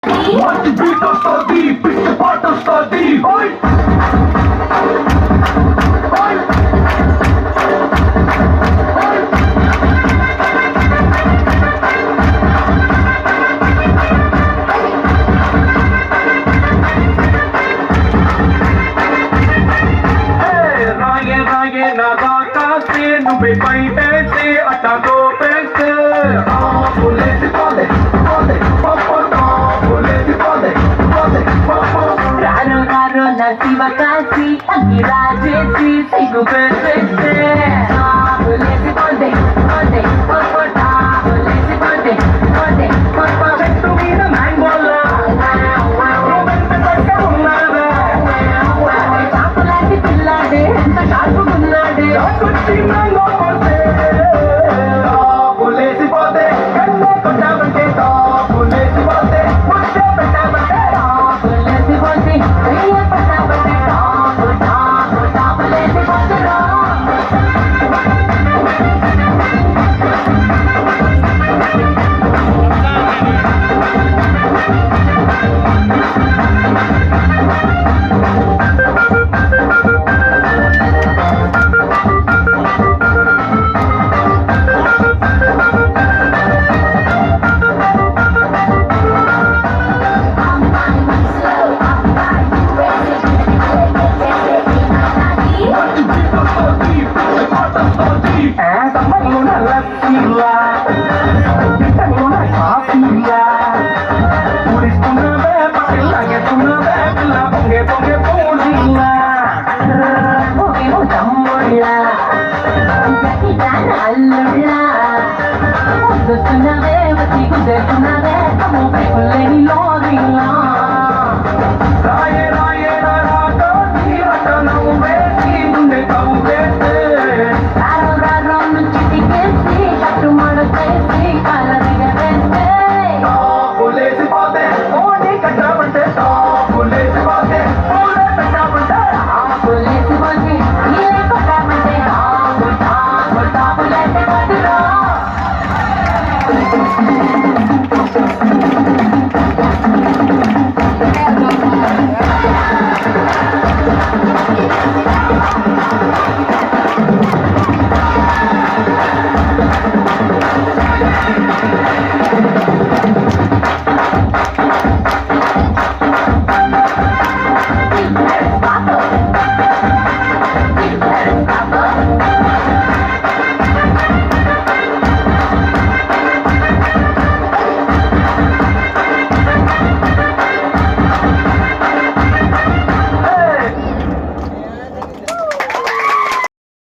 మంచి బీట్ వస్తుంది, పిచ్చి పాట వస్తుంది. రాగే నా దాకాసి నువ్వే పై పేసి అట్టా తోపేసి రారో రారో నా శివ కాసి అన్ని రాజేసి సిగ్గు పెట్టేస్తే లేసి పోతే పోతే పోతా లేసి పోతే పోతే పోతా చెట్టు మీద మ్యాంగోలా చాకులాంటి పిల్లాడే ఎంత షార్పుకున్నాడే మ్యాంగో పోతే లేసిపోతే కన్నే కొట్టామంటే లేసిపోతే ముద్ద పెట్టామంటే లేసి పోతే వెయ్య పట్టాపట్టే టాపు టాపు టాపు లేసి పోతే తమ్మున లక్కీలా పిట్టలోన కాఫీలా ఊరిస్తున్నవే పక్కన లాగేస్తున్నవే పిల్ల పొంగే పొంగే పోలీలా ఓకేమో తమ్ముళ్ళ అల్లుళ్ళ వస్తున్నావే వచ్చి కుదేస్తున్నా